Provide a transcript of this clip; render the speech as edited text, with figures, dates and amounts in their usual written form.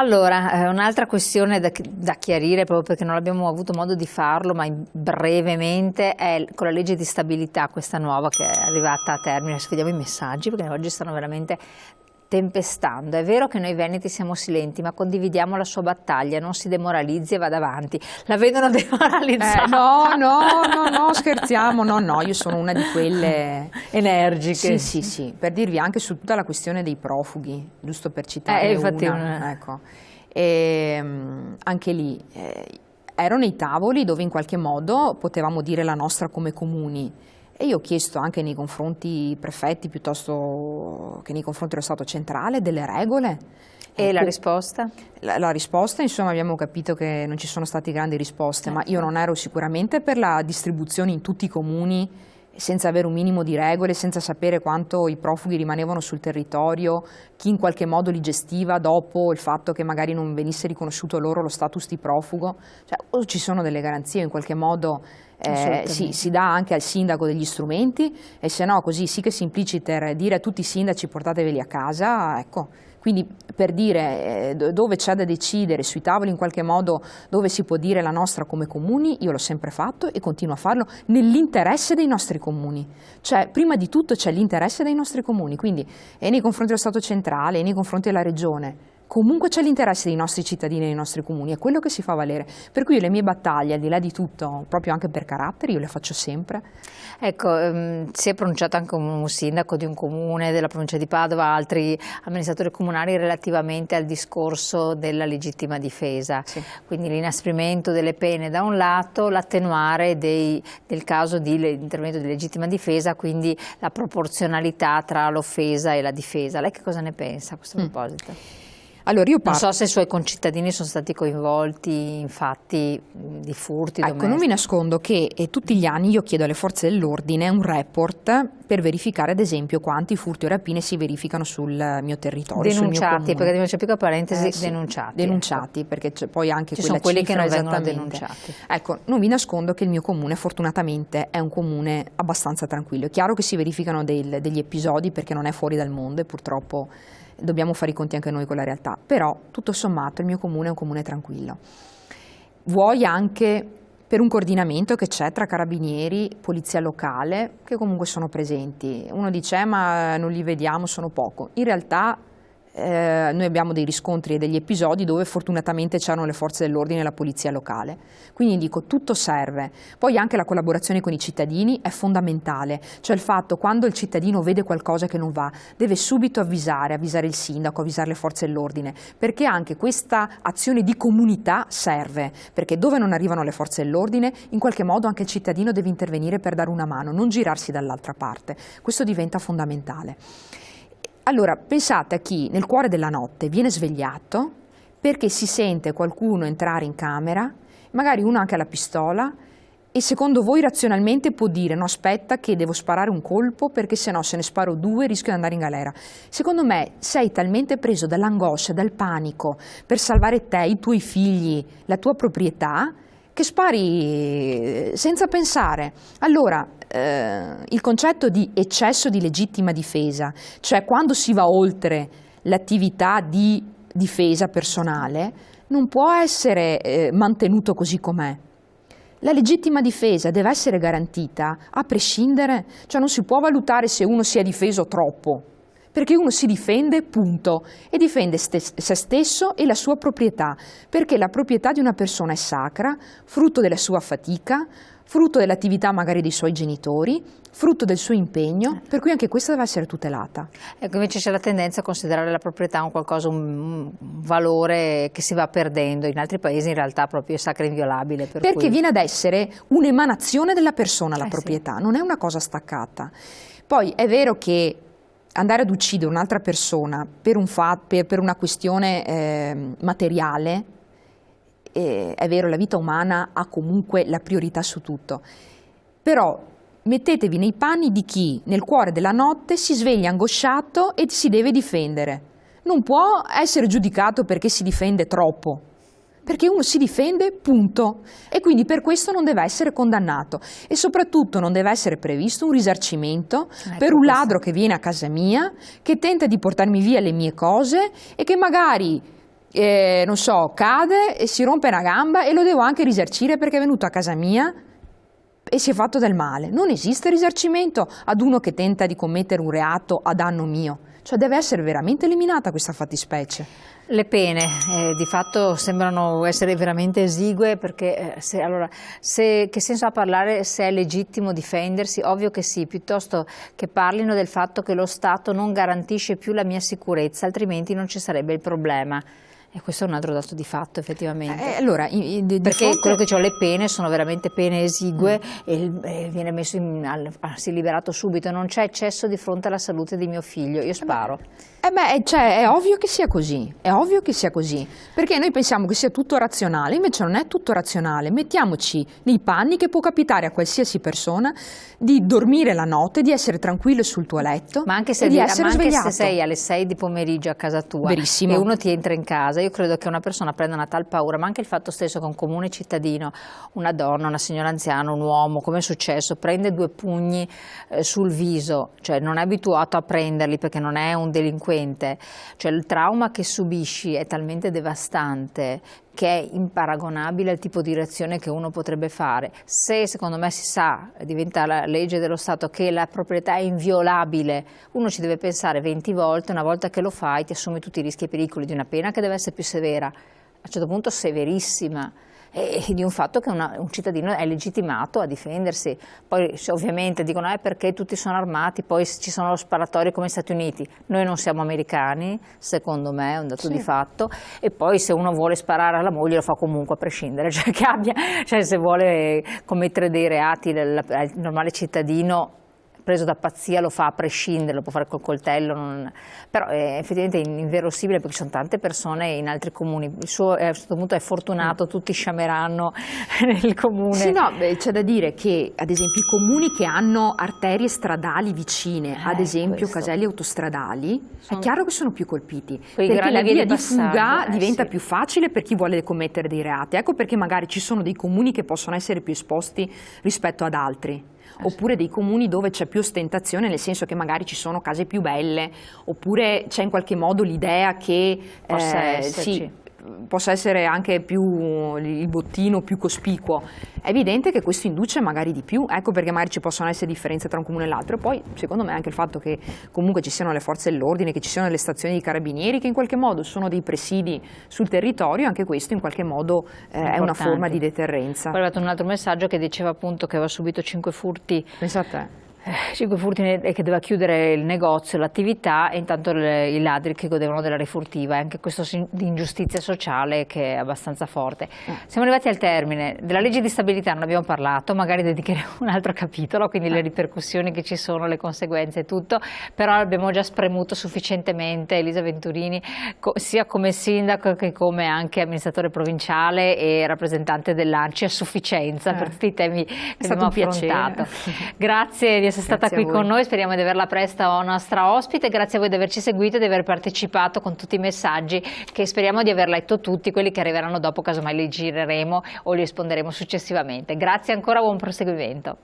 Allora, un'altra questione da chiarire, proprio perché non abbiamo avuto modo di farlo, ma brevemente, è con la legge di stabilità, questa nuova che è arrivata a termine. Adesso vediamo i messaggi, perché oggi stanno veramente tempestando. È vero che noi veneti siamo silenti, ma condividiamo la sua battaglia, non si demoralizzi e vada avanti. La vedono demoralizzata? No, scherziamo, no, io sono una di quelle energiche. Sì, per dirvi anche su tutta la questione dei profughi, giusto per citare infatti ecco. Anche lì ero nei tavoli dove in qualche modo potevamo dire la nostra come comuni. E io ho chiesto anche nei confronti prefetti piuttosto che nei confronti dello Stato centrale delle regole. E la risposta? La risposta, insomma, abbiamo capito che non ci sono state grandi risposte, ma io non ero sicuramente per la distribuzione in tutti i comuni senza avere un minimo di regole, senza sapere quanto i profughi rimanevano sul territorio, chi in qualche modo li gestiva dopo il fatto che magari non venisse riconosciuto loro lo status di profugo. Cioè, o ci sono delle garanzie in qualche modo. Si dà anche al sindaco degli strumenti e se no così sì che simpliciter dire a tutti i sindaci portateveli a casa, ecco. Quindi per dire dove c'è da decidere sui tavoli in qualche modo dove si può dire la nostra come comuni, io l'ho sempre fatto e continuo a farlo nell'interesse dei nostri comuni. Cioè prima di tutto c'è l'interesse dei nostri comuni, quindi e nei confronti dello Stato centrale e nei confronti della Regione. Comunque c'è l'interesse dei nostri cittadini e dei nostri comuni, è quello che si fa valere. Per cui io le mie battaglie, al di là di tutto, proprio anche per carattere, io le faccio sempre. Ecco, si è pronunciato anche un sindaco di un comune della provincia di Padova, altri amministratori comunali relativamente al discorso della legittima difesa. Sì. Quindi l'inasprimento delle pene da un lato, l'attenuare del caso di intervento di legittima difesa, quindi la proporzionalità tra l'offesa e la difesa. Lei che cosa ne pensa a questo proposito? Allora, non so se i suoi concittadini sono stati coinvolti in fatti di furti domestici. Ecco, non vi nascondo che tutti gli anni io chiedo alle forze dell'ordine un report per verificare ad esempio quanti furti o rapine si verificano sul mio territorio, denunciati, perché devo fare piccola parentesi, sì, denunciati. Denunciati, ecco. Perché c'è poi anche ci quella sono quelli cifra che non vengono esattamente. Denunciati. Ecco, non vi nascondo che il mio comune fortunatamente è un comune abbastanza tranquillo. È chiaro che si verificano degli episodi perché non è fuori dal mondo e purtroppo dobbiamo fare i conti anche noi con la realtà, però tutto sommato il mio comune è un comune tranquillo. Vuoi anche per un coordinamento che c'è tra carabinieri, polizia locale, che comunque sono presenti. Uno dice ma non li vediamo, sono poco. In realtà noi abbiamo dei riscontri e degli episodi dove fortunatamente c'erano le forze dell'ordine e la polizia locale. Quindi dico, tutto serve. Poi anche la collaborazione con i cittadini è fondamentale, cioè il fatto quando il cittadino vede qualcosa che non va, deve subito avvisare il sindaco, avvisare le forze dell'ordine, perché anche questa azione di comunità serve, perché dove non arrivano le forze dell'ordine, in qualche modo anche il cittadino deve intervenire per dare una mano, non girarsi dall'altra parte. Questo diventa fondamentale. Allora, pensate a chi nel cuore della notte viene svegliato perché si sente qualcuno entrare in camera, magari uno anche alla pistola, e secondo voi razionalmente può dire no aspetta che devo sparare un colpo perché se no se ne sparo due rischio di andare in galera. Secondo me sei talmente preso dall'angoscia, dal panico per salvare te, i tuoi figli, la tua proprietà, che spari senza pensare. Allora, il concetto di eccesso di legittima difesa, cioè quando si va oltre l'attività di difesa personale, non può essere mantenuto così com'è. La legittima difesa deve essere garantita a prescindere, cioè non si può valutare se uno si è difeso troppo, perché uno si difende, punto, e difende se stesso e la sua proprietà, perché la proprietà di una persona è sacra, frutto della sua fatica, frutto dell'attività magari dei suoi genitori, frutto del suo impegno, per cui anche questa deve essere tutelata. Ecco, invece c'è la tendenza a considerare la proprietà un qualcosa, un valore che si va perdendo, in altri paesi in realtà proprio è sacra e inviolabile. Perché viene ad essere un'emanazione della persona la proprietà, sì. Non è una cosa staccata. Poi è vero che andare ad uccidere un'altra persona per una questione materiale, è vero, la vita umana ha comunque la priorità su tutto, però mettetevi nei panni di chi nel cuore della notte si sveglia angosciato e si deve difendere. Non può essere giudicato perché si difende troppo, perché uno si difende, punto, e quindi per questo non deve essere condannato e soprattutto non deve essere previsto un risarcimento per un ladro che viene a casa mia, che tenta di portarmi via le mie cose e che magari non so, cade e si rompe una gamba e lo devo anche risarcire perché è venuto a casa mia e si è fatto del male. Non esiste risarcimento ad uno che tenta di commettere un reato a danno mio. Cioè deve essere veramente eliminata questa fattispecie. Le pene di fatto sembrano essere veramente esigue, perché che senso ha parlare se è legittimo difendersi? Ovvio che sì, piuttosto che parlino del fatto che lo Stato non garantisce più la mia sicurezza, altrimenti non ci sarebbe il problema. E questo è un altro dato di fatto, effettivamente. Allora, perché quello che c'ho, le pene sono veramente pene esigue e viene messo si è liberato subito, non c'è eccesso di fronte alla salute di mio figlio, io sparo. Cioè, è ovvio che sia così, è ovvio che sia così, perché noi pensiamo che sia tutto razionale, invece non è tutto razionale. Mettiamoci nei panni che può capitare a qualsiasi persona di dormire la notte, di essere tranquillo sul tuo letto, ma anche se, e di essere svegliato. Anche se sei alle 6 di pomeriggio a casa tua. Verissimo. E uno ti entra in casa, io credo che una persona prenda una tal paura, ma anche il fatto stesso che un comune cittadino, una donna, una signora anziana, un uomo, come è successo, prende 2 pugni sul viso, cioè non è abituato a prenderli perché non è un delinquente. Cioè il trauma che subisci è talmente devastante che è imparagonabile al tipo di reazione che uno potrebbe fare. Se, secondo me, si sa, diventa la legge dello Stato, che la proprietà è inviolabile, uno ci deve pensare 20 volte, una volta che lo fai ti assumi tutti i rischi e pericoli di una pena che deve essere più severa, a un certo punto severissima, e di un fatto che un cittadino è legittimato a difendersi. Poi ovviamente dicono perché tutti sono armati, poi ci sono sparatori come negli Stati Uniti. Noi non siamo americani, secondo me è un dato di fatto, e poi se uno vuole sparare alla moglie lo fa comunque a prescindere, cioè se vuole commettere dei reati il normale cittadino preso da pazzia lo fa a prescindere, lo può fare col coltello, però è effettivamente inverosimile, perché ci sono tante persone in altri comuni. Il suo a un certo punto è fortunato, tutti sciameranno nel comune. Sì, no, c'è da dire che ad esempio i comuni che hanno arterie stradali vicine, ad esempio caselli autostradali, è chiaro che sono più colpiti, perché la via di fuga diventa più facile per chi vuole commettere dei reati. Ecco perché magari ci sono dei comuni che possono essere più esposti rispetto ad altri. Oppure dei comuni dove c'è più ostentazione, nel senso che magari ci sono case più belle, oppure c'è in qualche modo l'idea che possa essere anche più il bottino più cospicuo. È evidente che questo induce magari di più, ecco perché magari ci possono essere differenze tra un comune e l'altro. E poi secondo me anche il fatto che comunque ci siano le forze dell'ordine, che ci siano le stazioni di carabinieri che in qualche modo sono dei presidi sul territorio, anche questo in qualche modo è una forma di deterrenza. Poi è arrivato un altro messaggio che diceva appunto che aveva subito 5 furti. Pensa a te. 5 furti e che doveva chiudere il negozio, l'attività, e intanto i ladri che godevano della refurtiva. È anche questo di ingiustizia sociale che è abbastanza forte. Siamo arrivati al termine. Della legge di stabilità non abbiamo parlato, magari dedicheremo un altro capitolo, quindi le ripercussioni che ci sono, le conseguenze e tutto, però abbiamo già spremuto sufficientemente Elisa Venturini, sia come sindaco che come anche amministratore provinciale e rappresentante dell'ANCI, a sufficienza per tutti i temi che abbiamo affrontato. Grazie di essere stata qui con noi, speriamo di averla presto nostra ospite. Grazie a voi di averci seguito e di aver partecipato con tutti i messaggi, che speriamo di aver letto tutti. Quelli che arriveranno dopo casomai li gireremo o li risponderemo successivamente. Grazie ancora, buon proseguimento.